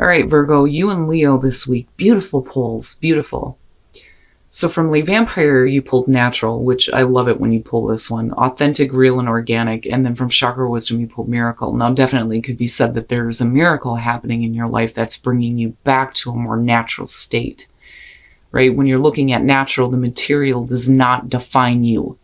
All right, Virgo, you and Leo this week. Beautiful polls. Beautiful. So from Lee Vampire, you pulled natural, which I love it when you pull this one. Authentic, real, and organic. And then from Chakra Wisdom, you pulled miracle. Now, definitely it could be said that there's a miracle happening in your life that's bringing you back to a more natural state, right? When you're looking at natural, the material does not define you,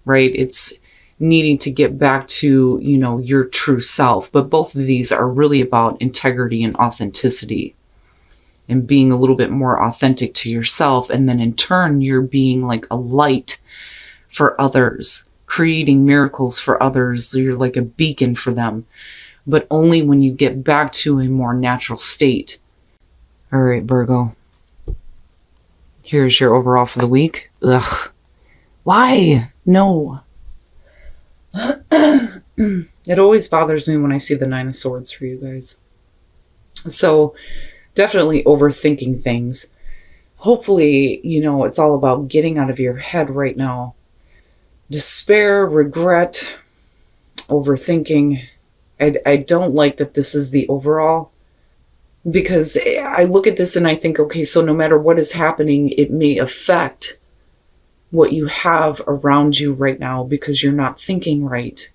right? It's needing to get back to, your true self. But both of these are really about integrity and authenticity, and being a little bit more authentic to yourself. And then in turn, you're being like a light for others, creating miracles for others. You're like a beacon for them, but only when you get back to a more natural state. All right, Virgo. Here's your overall for the week. Ugh. Why? No. It always bothers me when I see the Nine of Swords for you guys. So definitely overthinking things. Hopefully, it's all about getting out of your head right now. Despair, regret, overthinking. I don't like that this is the overall, because I look at this and I think, okay, so no matter what is happening, it may affect what you have around you right now because you're not thinking right.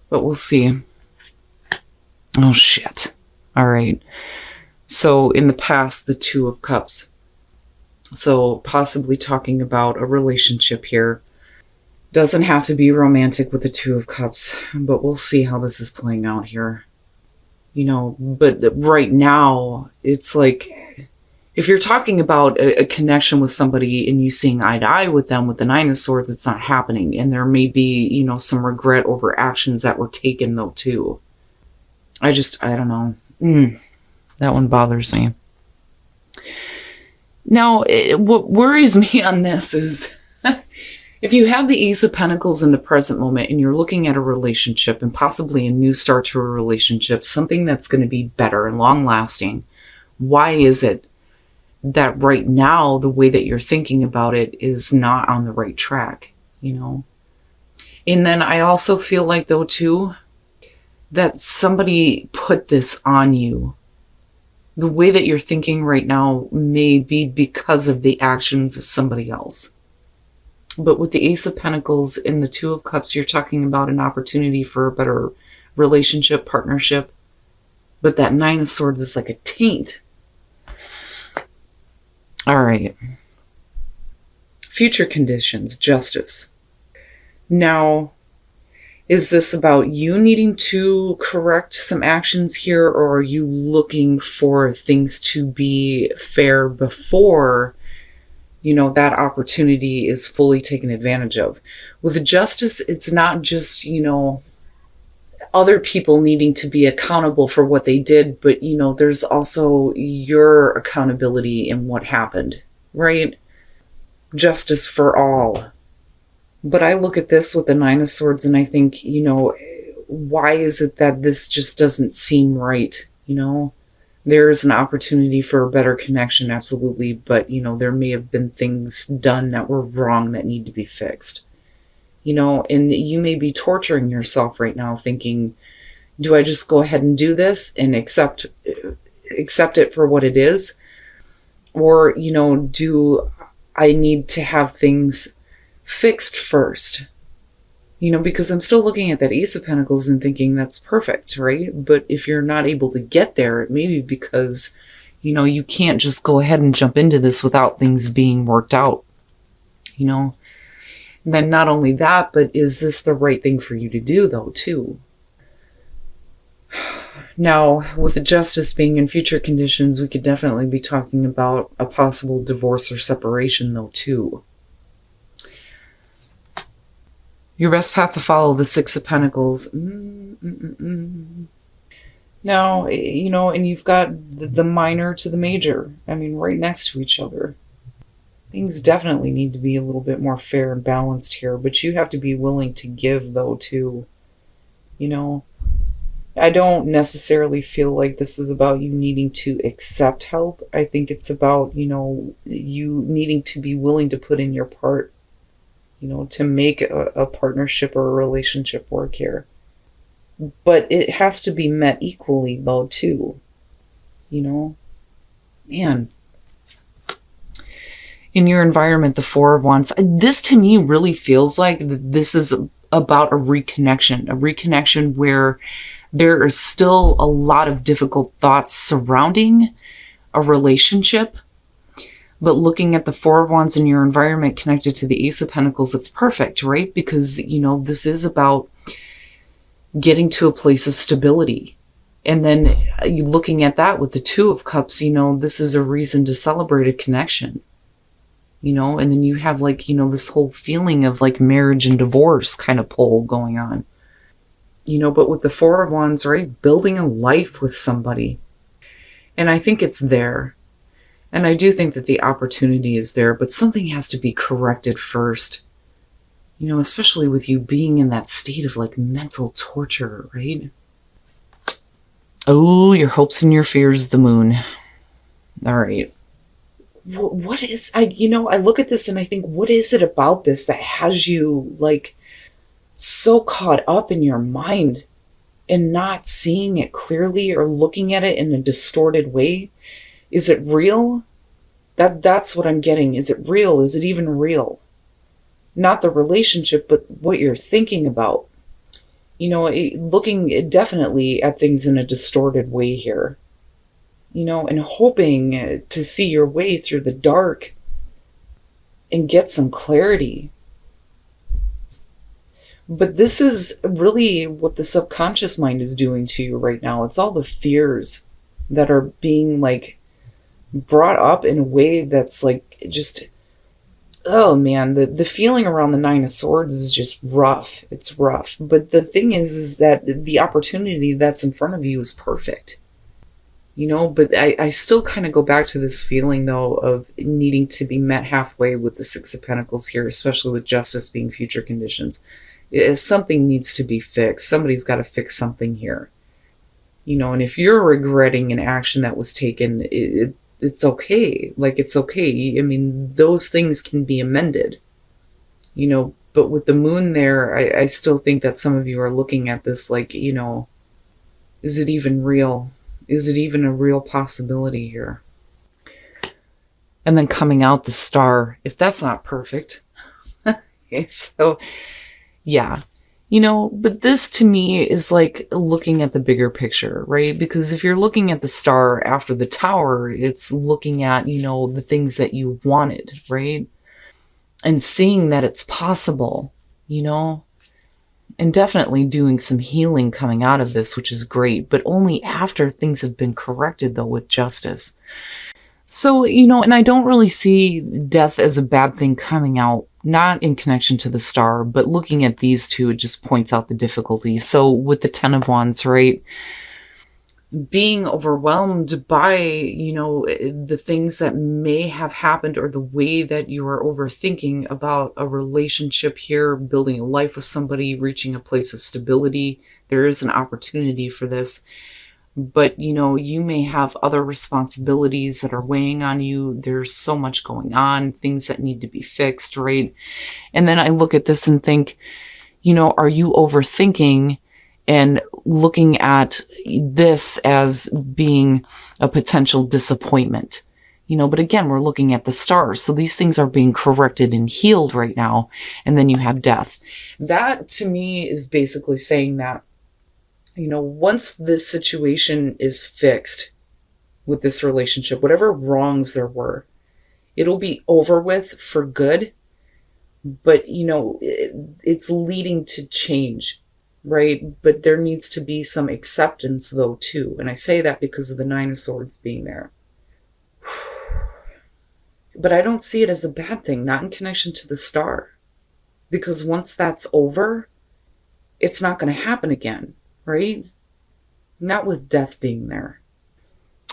But we'll see. Oh, shit. All right. So in the past, the Two of Cups. So possibly talking about a relationship here. Doesn't have to be romantic with the Two of Cups, but we'll see how this is playing out here. But right now, it's like, if you're talking about a connection with somebody and you seeing eye to eye with them with the Nine of Swords, it's not happening. And there may be, some regret over actions that were taken though too. I don't know. That one bothers me. Now, what worries me on this is if you have the Ace of Pentacles in the present moment and you're looking at a relationship and possibly a new start to a relationship, something that's going to be better and long lasting, why is it that right now the way that you're thinking about it is not on the right track, And then I also feel like though too, that somebody put this on you. The way that you're thinking right now may be because of the actions of somebody else. But with the Ace of Pentacles and the Two of Cups, you're talking about an opportunity for a better relationship, partnership. But that Nine of Swords is like a taint. All right. Future conditions, justice. Now, is this about you needing to correct some actions here, or are you looking for things to be fair before, that opportunity is fully taken advantage of? With justice, it's not just, other people needing to be accountable for what they did, but, there's also your accountability in what happened, right? Justice for all. But I look at this with the Nine of Swords and I think, why is it that this just doesn't seem right? There is an opportunity for a better connection, absolutely. But, there may have been things done that were wrong that need to be fixed. And you may be torturing yourself right now thinking, do I just go ahead and do this and accept it for what it is? Or, do I need to have things fixed first? Because I'm still looking at that Ace of Pentacles and thinking that's perfect, right? But if you're not able to get there, it may be because, you can't just go ahead and jump into this without things being worked out, And then not only that, but is this the right thing for you to do though, too? Now, with the justice being in future conditions, we could definitely be talking about a possible divorce or separation though, too. Your best path to follow, the Six of Pentacles. Now, and you've got the minor to the major. Right next to each other. Things definitely need to be a little bit more fair and balanced here, but you have to be willing to give, though, too. I don't necessarily feel like this is about you needing to accept help. I think it's about, you needing to be willing to put in your part, to make a partnership or a relationship work here. But it has to be met equally, though, too. You know, man, in your environment, the Four of Wands, this to me really feels like this is about a reconnection where there is still a lot of difficult thoughts surrounding a relationship. But looking at the Four of Wands in your environment connected to the Ace of Pentacles, it's perfect, right? Because, this is about getting to a place of stability. And then looking at that with the Two of Cups, this is a reason to celebrate a connection. And then you have this whole feeling of like marriage and divorce kind of pull going on. But with the Four of Wands, right? Building a life with somebody. And I think it's there. And I do think that the opportunity is there, but something has to be corrected first. Especially with you being in that state of like mental torture, right? Oh, your hopes and your fears, the Moon. All right. What is, I look at this and I think, what is it about this that has you like so caught up in your mind and not seeing it clearly or looking at it in a distorted way? Is it real? That's what I'm getting. Is it real? Is it even real? Not the relationship, but what you're thinking about. Looking definitely at things in a distorted way here. And hoping to see your way through the dark and get some clarity. But this is really what the subconscious mind is doing to you right now. It's all the fears that are being like brought up in a way that's like just, oh man, the feeling around the Nine of Swords is just rough. It's rough. But the thing is that the opportunity that's in front of you is perfect. But I still kind of go back to this feeling though of needing to be met halfway with the Six of Pentacles here, especially with justice being future conditions. Something needs to be fixed. Somebody's got to fix something here. And if you're regretting an action that was taken, it's okay. Like, it's okay. I mean, those things can be amended, but with the Moon there, I still think that some of you are looking at this like, is it even real? Is it even a real possibility here? And then coming out the Star, if that's not perfect. Okay, so yeah, but this to me is like looking at the bigger picture, right? Because if you're looking at the Star after the Tower, it's looking at, the things that you've wanted, right? And seeing that it's possible, and definitely doing some healing coming out of this, which is great, but only after things have been corrected though with justice. So, and I don't really see death as a bad thing coming out, not in connection to the Star, but looking at these two, it just points out the difficulty. So with the Ten of Wands, right? Being overwhelmed by, the things that may have happened or the way that you are overthinking about a relationship here, building a life with somebody, reaching a place of stability. There is an opportunity for this. But, you may have other responsibilities that are weighing on you. There's so much going on, things that need to be fixed, right? And then I look at this and think, are you overthinking and looking at this as being a potential disappointment? But again, we're looking at the Stars. So these things are being corrected and healed right now. And then you have death. That to me is basically saying that, once this situation is fixed with this relationship, whatever wrongs there were, it'll be over with for good. But, it's leading to change, right? But there needs to be some acceptance though, too. And I say that because of the Nine of Swords being there. But I don't see it as a bad thing, not in connection to the Star. Because once that's over, it's not going to happen again. Right? Not with death being there.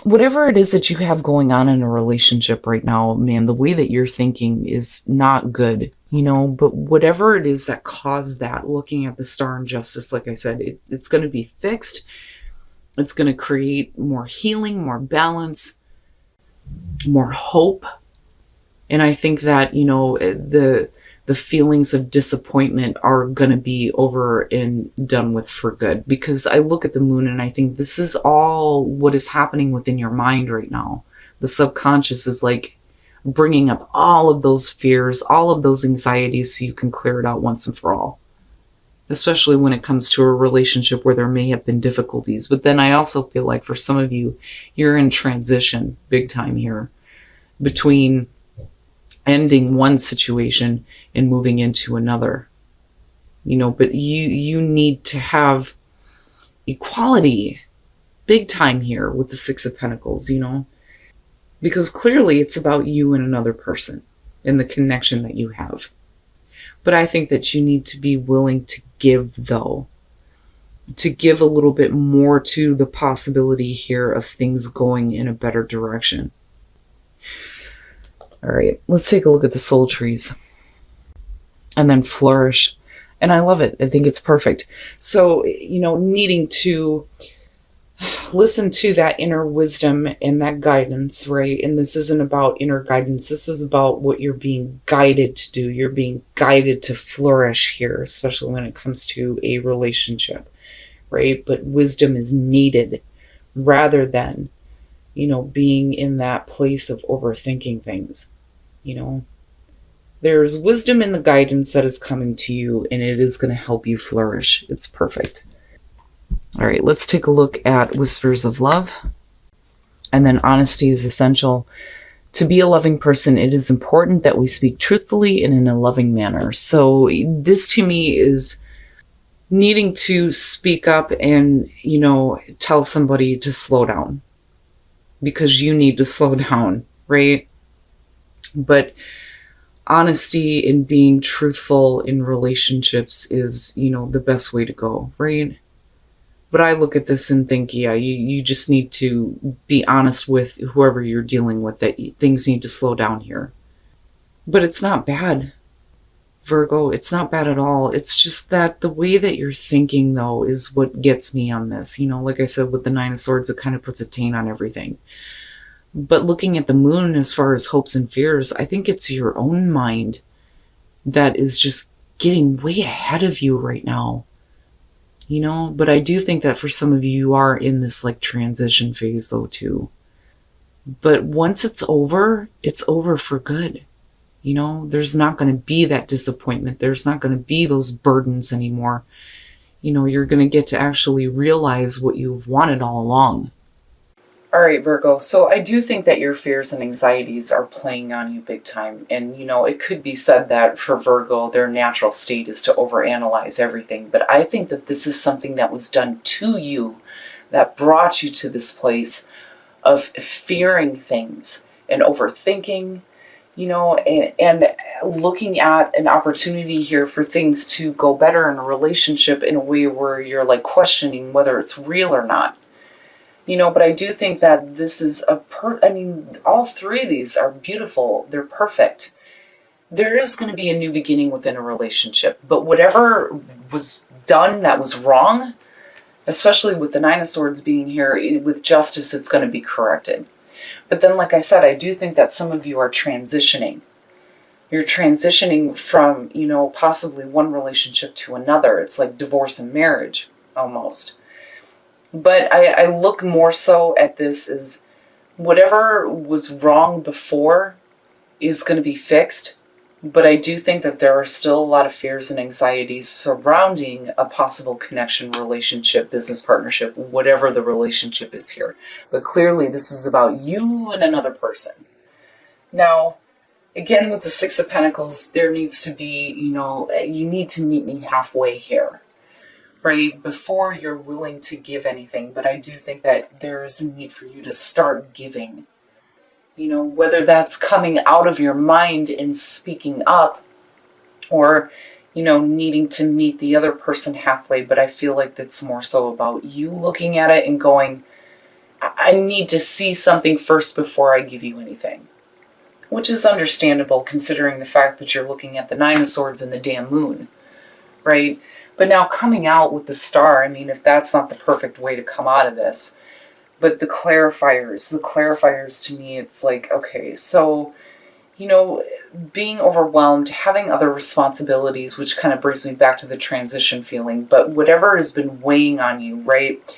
Whatever it is that you have going on in a relationship right now, man, the way that you're thinking is not good, but whatever it is that caused that, looking at the Star and justice, like I said, it's going to be fixed. It's going to create more healing, more balance, more hope. And I think that, the the feelings of disappointment are going to be over and done with for good. Because I look at the moon and I think this is all what is happening within your mind right now. The subconscious is like bringing up all of those fears, all of those anxieties, so you can clear it out once and for all. Especially when it comes to a relationship where there may have been difficulties. But then I also feel like for some of you, you're in transition big time here between ending one situation and moving into another. But you need to have equality big time here with the Six of Pentacles, because clearly it's about you and another person and the connection that you have. But I think that you need to be willing to give, though, to give a little bit more to the possibility here of things going in a better direction. All right, let's take a look at the soul trees and then flourish. And I love it. I think it's perfect. So, needing to listen to that inner wisdom and that guidance, right? And this isn't about inner guidance. This is about what you're being guided to do. You're being guided to flourish here, especially when it comes to a relationship, right? But wisdom is needed rather than, being in that place of overthinking things. There's wisdom in the guidance that is coming to you, and it is going to help you flourish. It's perfect. All right, let's take a look at Whispers of Love. And then honesty is essential. To be a loving person, it is important that we speak truthfully and in a loving manner. So this to me is needing to speak up and, tell somebody to slow down because you need to slow down, right? But honesty and being truthful in relationships is, the best way to go, right? But I look at this and think, yeah, you just need to be honest with whoever you're dealing with that things need to slow down here. But it's not bad, Virgo. It's not bad at all. It's just that the way that you're thinking, though, is what gets me on this. Like I said, with the Nine of Swords, it kind of puts a taint on everything. But looking at the moon as far as hopes and fears, I think it's your own mind that is just getting way ahead of you right now. But I do think that for some of you, you are in this transition phase though too. But once it's over for good. There's not going to be that disappointment. There's not going to be those burdens anymore. You're going to get to actually realize what you've wanted all along. All right, Virgo. So I do think that your fears and anxieties are playing on you big time. And, it could be said that for Virgo, their natural state is to overanalyze everything. But I think that this is something that was done to you that brought you to this place of fearing things and overthinking, and looking at an opportunity here for things to go better in a relationship in a way where you're questioning whether it's real or not. But I do think that this is all three of these are beautiful. They're perfect. There is going to be a new beginning within a relationship, but whatever was done that was wrong, especially with the Nine of Swords being here, with justice, it's going to be corrected. But then, like I said, I do think that some of you are transitioning. You're transitioning from, possibly one relationship to another. It's like divorce and marriage, almost. But I look more so at this as whatever was wrong before is going to be fixed. But I do think that there are still a lot of fears and anxieties surrounding a possible connection, relationship, business partnership, whatever the relationship is here. But clearly this is about you and another person. Now, again, with the Six of Pentacles, there needs to be, you need to meet me halfway here. Right, before you're willing to give anything. But I do think that there is a need for you to start giving. Whether that's coming out of your mind and speaking up, or, needing to meet the other person halfway. But I feel like that's more so about you looking at it and going, I need to see something first before I give you anything. Which is understandable considering the fact that you're looking at the Nine of Swords and the damn moon, right? But now coming out with the Star, if that's not the perfect way to come out of this, but the clarifiers to me, it's like, okay, so, being overwhelmed, having other responsibilities, which kind of brings me back to the transition feeling, but whatever has been weighing on you, right?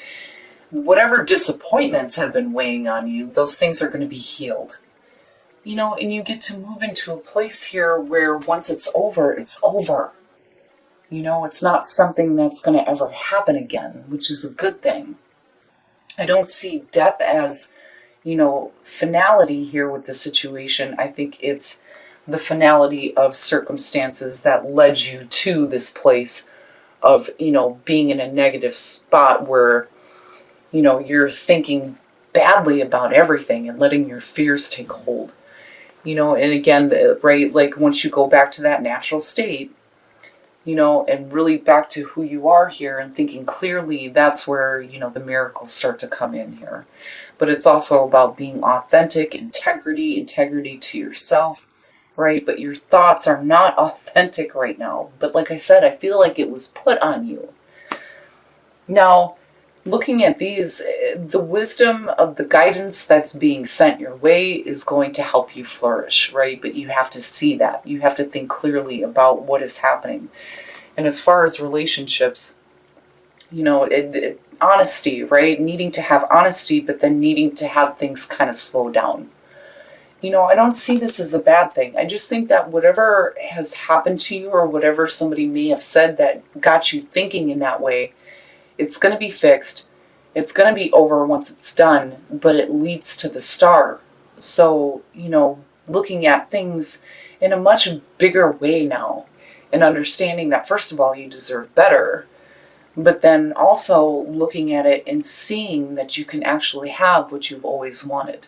Whatever disappointments have been weighing on you, those things are going to be healed. And you get to move into a place here where once it's over, it's over. It's not something that's going to ever happen again, which is a good thing. I don't see death as, finality here with the situation. I think it's the finality of circumstances that led you to this place of, being in a negative spot where, you're thinking badly about everything and letting your fears take hold. And again, right, like once you go back to that natural state, and really back to who you are here and thinking clearly, that's where, the miracles start to come in here. But it's also about being authentic, integrity to yourself, right? But your thoughts are not authentic right now. But like I said, I feel like it was put on you. Now, looking at these, the wisdom of the guidance that's being sent your way is going to help you flourish, right? But you have to see that. You have to think clearly about what is happening. And as far as relationships, honesty, right? Needing to have honesty, but then needing to have things kind of slow down. I don't see this as a bad thing. I just think that whatever has happened to you or whatever somebody may have said that got you thinking in that way, it's going to be fixed. It's going to be over once it's done, but it leads to the star. So, looking at things in a much bigger way now and understanding that, first of all, you deserve better, but then also looking at it and seeing that you can actually have what you've always wanted.